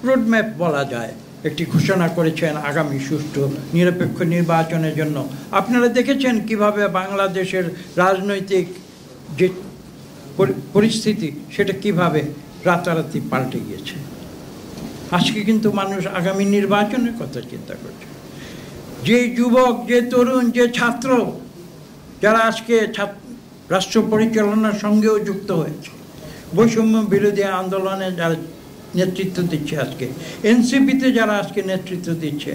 Roadmap বলা যায় একটি ঘোষণা করেছেন আগামী সুষ্ঠু নিরপেক্ষ নির্বাচনের জন্য। আপনারা দেখেছেন কিভাবে বাংলাদেশের রাজনৈতিক যে পরিস্থিতি সেটা কিভাবে রাতারাতি পাল্টে গিয়েছে। আজকে কিন্তু মানুষ আগামী নির্বাচনের কথা চিন্তা করছে। যে যুবক, যে তরুণ, যে ছাত্র যারা আজকে রাষ্ট্র পরিচালনার সঙ্গেও যুক্ত হয়েছে, বৈষম্য বিরোধী আন্দোলনে যারা নেতৃত্ব দিচ্ছে, আজকে এনসিপিতে যারা আজকে নেতৃত্ব দিচ্ছে,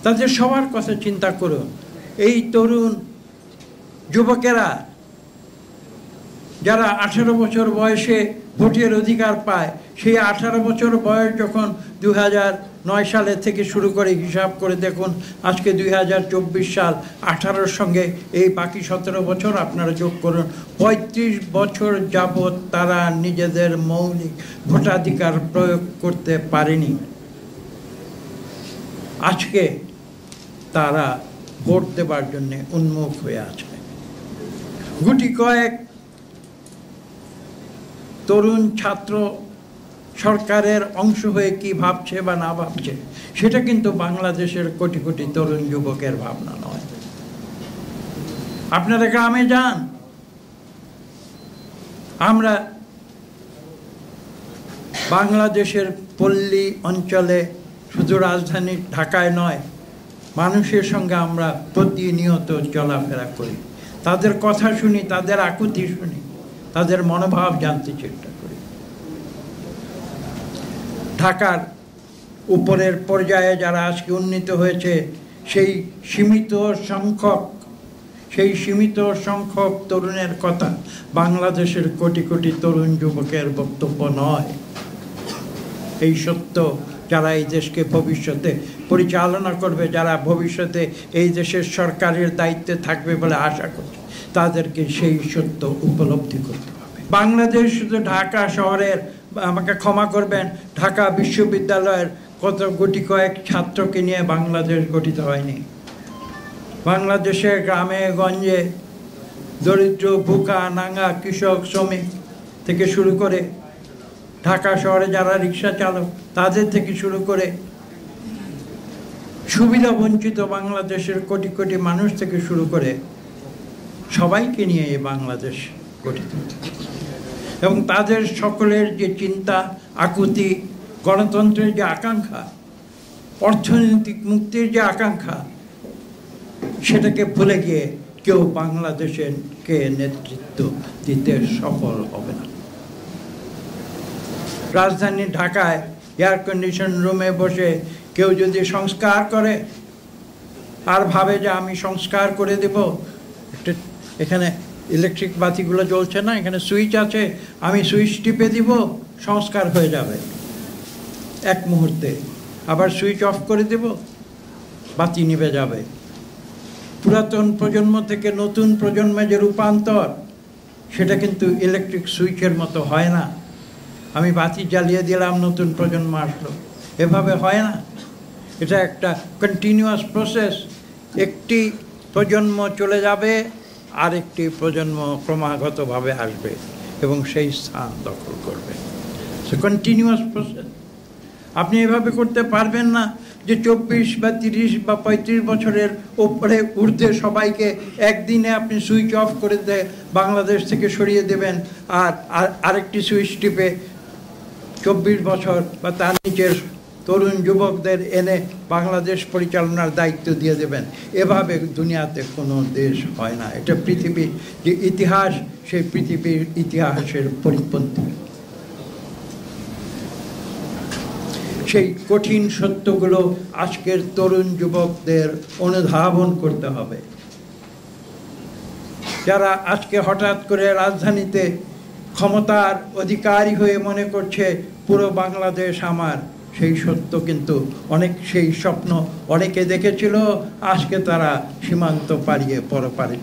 তাদের সবার কথা চিন্তা করুন। এই তরুণ যুবকেরা যারা 18 বছর বয়সে ভোটের অধিকার পায়, সেই 18 বছর বয়স যখন 2009 সালে থেকে শুরু করে হিসাব করে দেখুন, আজকে 2024 সাল, 18-র সঙ্গে এই বাকি 17 বছর আপনারা যোগ করুন, 35 বছর যাবৎ তারা নিজেদের মৌলিক ভোটাধিকার প্রয়োগ করতে পারেনি। আজকে তারা ভোট দেবার জন্য উন্মুখ হয়ে আছে। গুটি কয়েক তরুণ ছাত্র সরকারের অংশ হয়ে কি ভাবছে বা না ভাবছে, সেটা কিন্তু বাংলাদেশের কোটি কোটি তরুণ যুবকের ভাবনা নয়। আপনারা গ্রামে যান, আমরা বাংলাদেশের পল্লী অঞ্চলে, শুধু রাজধানী ঢাকায় নয়, মানুষের সঙ্গে আমরা প্রতিনিয়ত চলাফেরা করি, তাদের কথা শুনি, তাদের আকুতি শুনি, তাদের মনোভাব জানতে চেষ্টা করি। ঢাকার উপরের পর্যায়ে যারা আজকে উন্নীত হয়েছে, সেই সীমিত সংখ্যক তরুণের কথা বাংলাদেশের কোটি কোটি তরুণ যুবকের বক্তব্য নয়। এই সত্য যারা এই দেশকে ভবিষ্যতে পরিচালনা করবে, যারা ভবিষ্যতে এই দেশের সরকারের দায়িত্বে থাকবে বলে আশা করছে, তাদেরকে সেই সত্য উপলব্ধি করতে হবে। বাংলাদেশ শুধু ঢাকা শহরের, আমাকে ক্ষমা করবেন, ঢাকা বিশ্ববিদ্যালয়ের কত গুটি কয়েক ছাত্রকে নিয়ে বাংলাদেশ গঠিত হয়নি। বাংলাদেশের গ্রামে গঞ্জে দরিদ্র, ভুকা, নাঙ্গা, কৃষক, শ্রমিক থেকে শুরু করে, ঢাকা শহরে যারা রিক্সা চালক তাদের থেকে শুরু করে সুবিধা বঞ্চিত বাংলাদেশের কোটি কোটি মানুষ থেকে শুরু করে সবাইকে নিয়ে এই বাংলাদেশ গঠিত। এবং তাদের সকলের যে চিন্তা, আকুতি, গণতন্ত্রের যে আকাঙ্ক্ষা, অর্থনৈতিক মুক্তির যে আকাঙ্ক্ষা, সেটাকে ভুলে গিয়ে কেউ বাংলাদেশকে নেতৃত্ব দিতে সফল হবে না। রাজধানী ঢাকায় এয়ার কন্ডিশন রুমে বসে কেউ যদি সংস্কার করে আর ভাবে যে আমি সংস্কার করে দেব, এখানে ইলেকট্রিক বাতিগুলো জ্বলছে না, এখানে সুইচ আছে, আমি সুইচ টিপে দিব, সংস্কার হয়ে যাবে এক মুহূর্তে, আবার সুইচ অফ করে দেব, বাতি নিভে যাবে। পুরাতন প্রজন্ম থেকে নতুন প্রজন্মে যে রূপান্তর, সেটা কিন্তু ইলেকট্রিক সুইচের মতো হয় না। আমি বাতি জ্বালিয়ে দিলাম, নতুন প্রজন্ম আসলো, এভাবে হয় না। এটা একটা কন্টিনিউয়াস প্রসেস। একটি প্রজন্ম চলে যাবে, আরেকটি প্রজন্ম ক্রমাগতভাবে আসবে এবং সেই স্থান দখল করবে। So continuous process. আপনি এভাবে করতে পারবেন না যে 24 বা 30 বা 35 বছরের ওপরে ঊর্ধ্বে সবাইকে একদিনে আপনি সুইচ অফ করে বাংলাদেশ থেকে সরিয়ে দেবেন, আর আরেকটি সুইচ টিপে 24 বছর বা তার নিচের তরুণ যুবকদের এনে বাংলাদেশ পরিচালনার দায়িত্ব দিয়ে দেবেন। এভাবে দুনিয়াতে কোনো দেশ হয় না। এটা পৃথিবীর যে ইতিহাস, সেই পৃথিবীর ইতিহাসের পরিপন্থী। সেই কঠিন সত্যগুলো আজকের তরুণ যুবকদের অনুধাবন করতে হবে। যারা আজকে হঠাৎ করে রাজধানীতে ক্ষমতার অধিকারী হয়ে মনে করছে পুরো বাংলাদেশ আমার, সেই সত্য কিন্তু সেই স্বপ্ন অনেকে দেখেছিল, আজকে তারা সীমান্ত পাড়িয়ে পরপারে